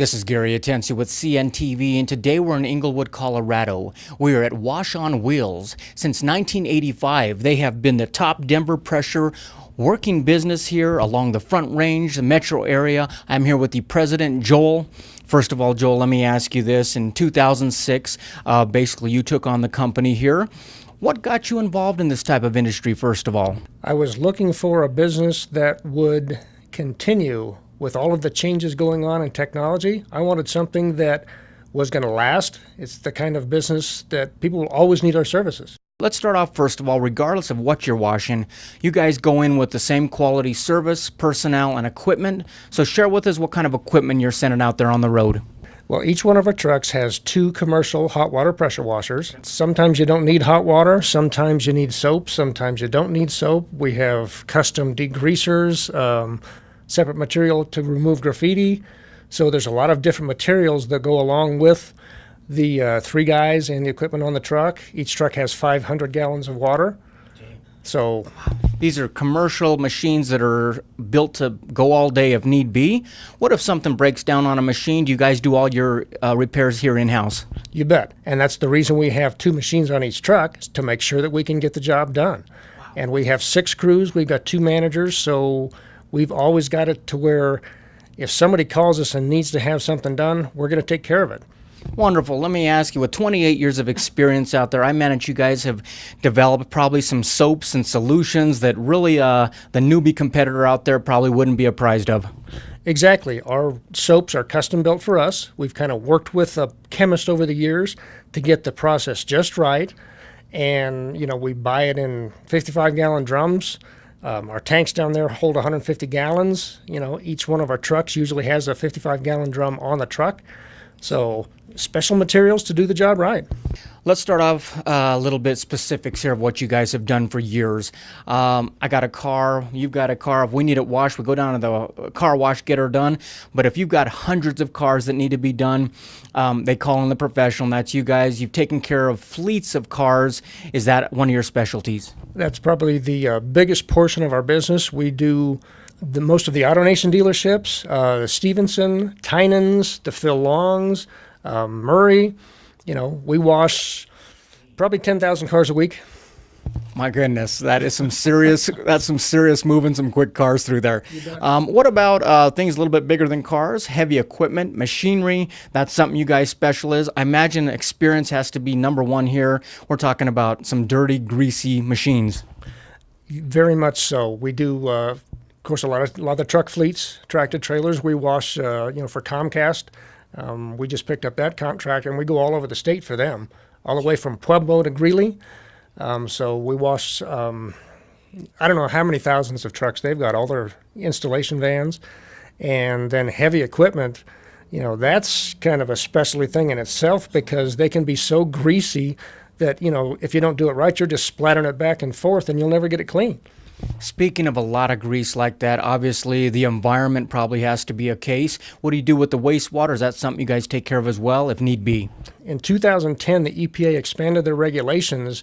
This is Gary Atensi with CNTV, and today we're in Englewood, Colorado. We are at Wash on Wheels. Since 1985, they have been the top Denver pressure working business here along the Front Range, the metro area. I'm here with the president, Joel. First of all, Joel, let me ask you this. In 2006, basically you took on the company here. What got you involved in this type of industry, first of all? I was looking for a business that would continue with all of the changes going on in technology. I wanted something that was going to last. It's the kind of business that people will always need our services. Let's start off, first of all, regardless of what you're washing, you guys go in with the same quality service, personnel, and equipment. So share with us what kind of equipment you're sending out there on the road. Well, each one of our trucks has 2 commercial hot water pressure washers. Sometimes you don't need hot water, sometimes you need soap, sometimes you don't need soap. We have custom degreasers, separate material to remove graffiti. So there's a lot of different materials that go along with the 3 guys and the equipment on the truck. Each truck has 500 gallons of water. So these are commercial machines that are built to go all day if need be. What if something breaks down on a machine? Do you guys do all your repairs here in-house? You bet. And that's the reason we have 2 machines on each truck, is to make sure that we can get the job done. Wow. And we have 6 crews. We've got 2 managers. So we've always got it to where if somebody calls us and needs to have something done, we're going to take care of it. Wonderful. Let me ask you, with 28 years of experience out there, I imagine you guys have developed probably some soaps and solutions that really the newbie competitor out there probably wouldn't be apprised of. Exactly. Our soaps are custom built for us. We've kind of worked with a chemist over the years to get the process just right. And, we buy it in 55-gallon drums. Our tanks down there hold 150 gallons. Each one of our trucks usually has a 55-gallon drum on the truck. So special materials to do the job right. Let's start off a little bit specifics here of what you guys have done for years. I got a car, you've got a car. If we need it washed, we go down to the car wash, get her done. But if you've got hundreds of cars that need to be done, they call in the professional, and that's you guys. You've taken care of fleets of cars. Is that one of your specialties? That's probably the biggest portion of our business. We do most of the AutoNation dealerships, the Stevenson, Tynan's, the Phil Longs, Murray. We wash probably 10,000 cars a week. My goodness, that's some serious moving some quick cars through there. What about things a little bit bigger than cars, heavy equipment, machinery? That's something you guys specialize. I imagine experience has to be number one here. We're talking about some dirty, greasy machines. Very much so. We do, of course, a lot of the truck fleets, tractor trailers. We wash, for Comcast. We just picked up that contract, and we go all over the state for them, all the way from Pueblo to Greeley. So we wash, I don't know how many thousands of trucks they've got, all their installation vans. And then heavy equipment, that's kind of a specialty thing in itself, because they can be so greasy that, if you don't do it right, you're just splattering it back and forth, and you'll never get it clean. Speaking of a lot of grease like that, obviously the environment probably has to be a case. What do you do with the wastewater? Is that something you guys take care of as well, if need be? In 2010, the EPA expanded their regulations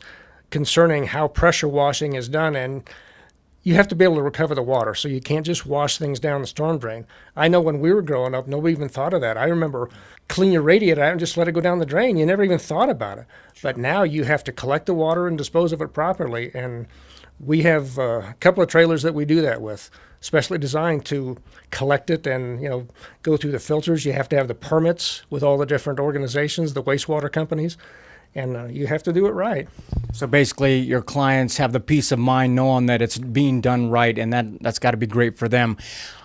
concerning how pressure washing is done, and you have to be able to recover the water, so you can't just wash things down the storm drain. I know when we were growing up, nobody even thought of that. I remember clean your radiator out and just let it go down the drain. You never even thought about it. But now you have to collect the water and dispose of it properly, and we have a couple of trailers that we do that with, specially designed to collect it and, go through the filters. You have to have the permits with all the different organizations, the wastewater companies, and you have to do it right. So basically your clients have the peace of mind knowing that it's being done right, and that's got to be great for them.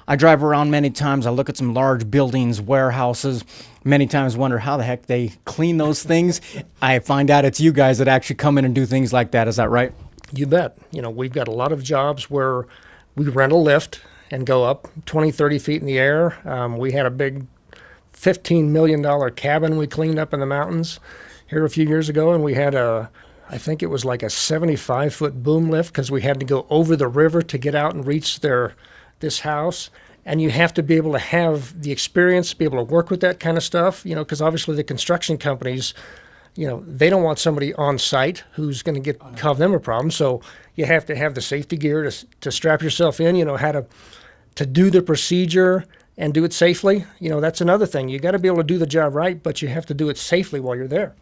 I drive around many times. I look at some large buildings, warehouses, many times wonder how the heck they clean those things. I find out it's you guys that actually come in and do things like that. Is that right? You bet. We've got a lot of jobs where we rent a lift and go up 20, 30 feet in the air. We had a big $15 million cabin we cleaned up in the mountains here a few years ago, and we had I think it was like a 75-foot boom lift, because we had to go over the river to get out and reach this house. And you have to be able to have the experience to be able to work with that kind of stuff, because obviously the construction companies, they don't want somebody on site who's going to cause them a problem. So you have to have the safety gear to strap yourself in, how to do the procedure and do it safely. That's another thing. You got to be able to do the job right, but you have to do it safely while you're there.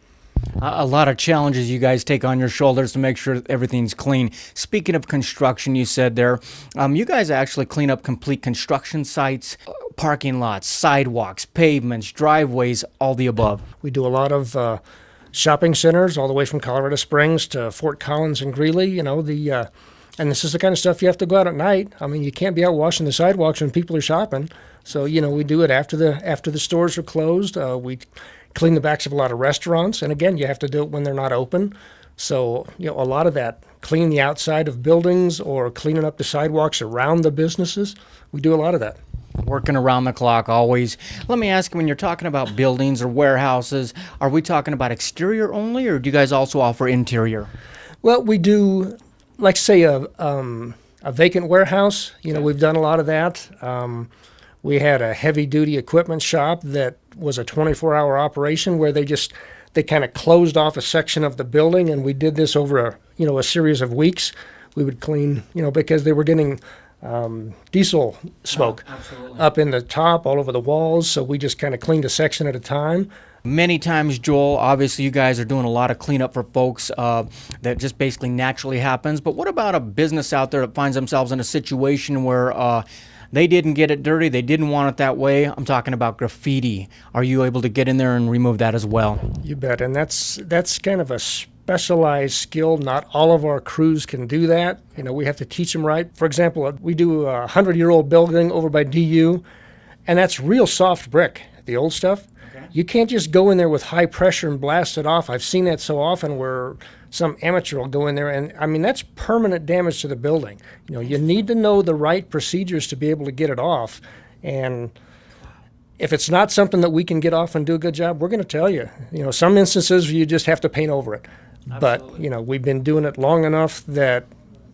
A lot of challenges you guys take on your shoulders to make sure that everything's clean. Speaking of construction, you said there, you guys actually clean up complete construction sites, parking lots, sidewalks, pavements, driveways, all the above. We do a lot of shopping centers all the way from Colorado Springs to Fort Collins and Greeley. And this is the kind of stuff you have to go out at night. I mean, you can't be out washing the sidewalks when people are shopping. So, we do it after the stores are closed. We clean the backs of a lot of restaurants. And again, you have to do it when they're not open. So, a lot of that, cleaning the outside of buildings or cleaning up the sidewalks around the businesses, we do a lot of that. Working around the clock always. Let me ask you, when you're talking about buildings or warehouses, are we talking about exterior only, or do you guys also offer interior? Well, we do, like say a vacant warehouse. We've done a lot of that. We had a heavy-duty equipment shop that was a 24-hour operation where they kind of closed off a section of the building, and we did this over a series of weeks. We would clean, because they were getting diesel smoke up in the top, all over the walls, so we just kind of cleaned a section at a time. Many times, Joel, obviously you guys are doing a lot of cleanup for folks that just basically naturally happens, but what about a business out there that finds themselves in a situation where they didn't get it dirty, they didn't want it that way? I'm talking about graffiti. Are you able to get in there and remove that as well? You bet, and that's kind of a specialized skill. Not all of our crews can do that. We have to teach them right. For example, we do a 100-year-old building over by DU, and that's real soft brick, the old stuff. Okay. You can't just go in there with high pressure and blast it off. I've seen that so often where some amateur will go in there, and I mean, that's permanent damage to the building. You need to know the right procedures to be able to get it off, and if it's not something that we can get off and do a good job, we're going to tell you. Some instances you just have to paint over it. Absolutely. But, we've been doing it long enough that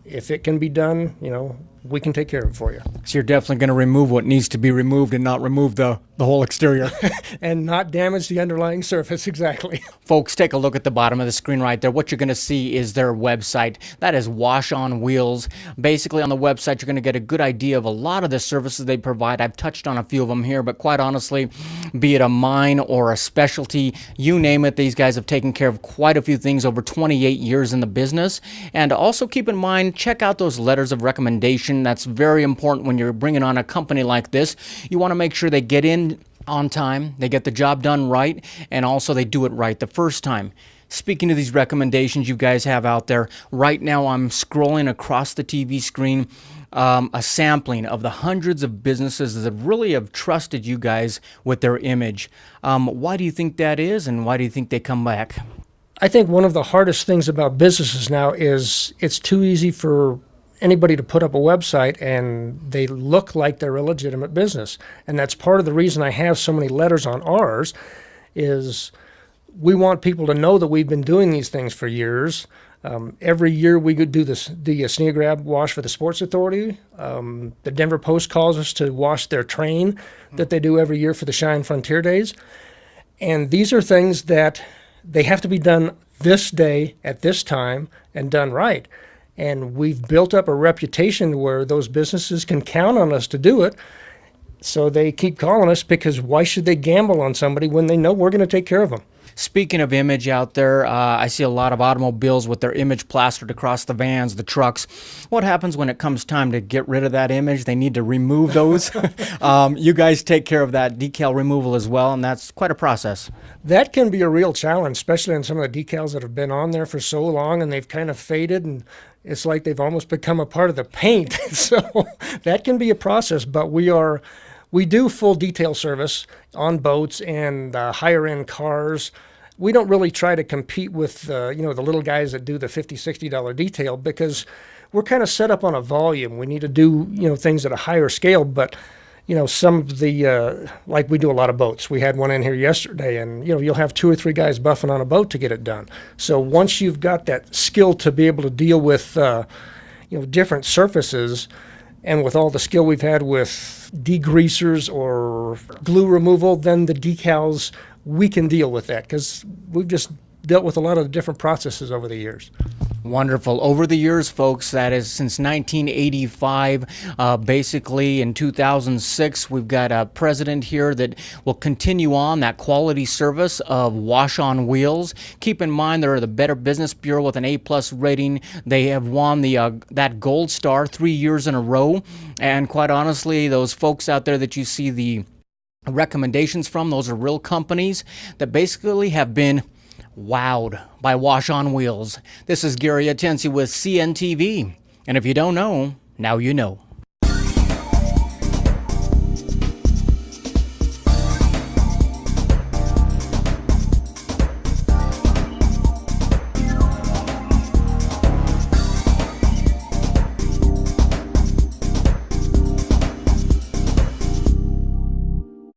if it can be done, we can take care of it for you. So you're definitely going to remove what needs to be removed and not remove the whole exterior. And not damage the underlying surface, exactly. Folks, take a look at the bottom of the screen right there. What you're going to see is their website. That is Wash on Wheels. Basically, on the website, you're going to get a good idea of a lot of the services they provide. I've touched on a few of them here, but quite honestly, be it a mine or a specialty, you name it, these guys have taken care of quite a few things over 28 years in the business. And also keep in mind, check out those letters of recommendation. That's very important when you're bringing on a company like this. You want to make sure they get in on time, they get the job done right, and also they do it right the first time. Speaking of these recommendations you guys have out there, right now I'm scrolling across the TV screen a sampling of the hundreds of businesses that really have trusted you guys with their image. Why do you think that is, and why do you think they come back? I think one of the hardest things about businesses now is it's too easy for anybody to put up a website and they look like they're a legitimate business. And that's part of the reason I have so many letters on ours is we want people to know that we've been doing these things for years. Every year we do the Sneer Grab wash for the Sports Authority. The Denver Post calls us to wash their train that they do every year for the Shine Frontier Days. And these are things that they have to be done this day at this time and done right. And we've built up a reputation where those businesses can count on us to do it. So they keep calling us because why should they gamble on somebody when they know we're going to take care of them? Speaking of image out there, I see a lot of automobiles with their image plastered across the vans, the trucks. What happens when it comes time to get rid of that image? They need to remove those. You guys take care of that decal removal as well, and that's quite a process. That can be a real challenge, especially on some of the decals that have been on there for so long and they've kind of faded and it's like they've almost become a part of the paint. So that can be a process, but we do full detail service on boats and higher-end cars. We don't really try to compete with the little guys that do the $50, $60 detail because we're kind of set up on a volume. We need to do things at a higher scale, but some of the like we do a lot of boats. We had one in here yesterday, and you'll have 2 or 3 guys buffing on a boat to get it done. So once you've got that skill to be able to deal with different surfaces, and with all the skill we've had with degreasers or glue removal, then the decals, we can deal with that because we've just dealt with a lot of the different processes over the years. Wonderful. Over the years, folks, that is since 1985, basically in 2006, we've got a president here that will continue on that quality service of Wash on Wheels. Keep in mind, they're the Better Business Bureau with an A+ rating. They have won that gold star 3 years in a row. And quite honestly, those folks out there that you see the recommendations from, those are real companies that basically have been wowed by Wash on Wheels. This is Gary Atensi with CNTV. And if you don't know, now you know.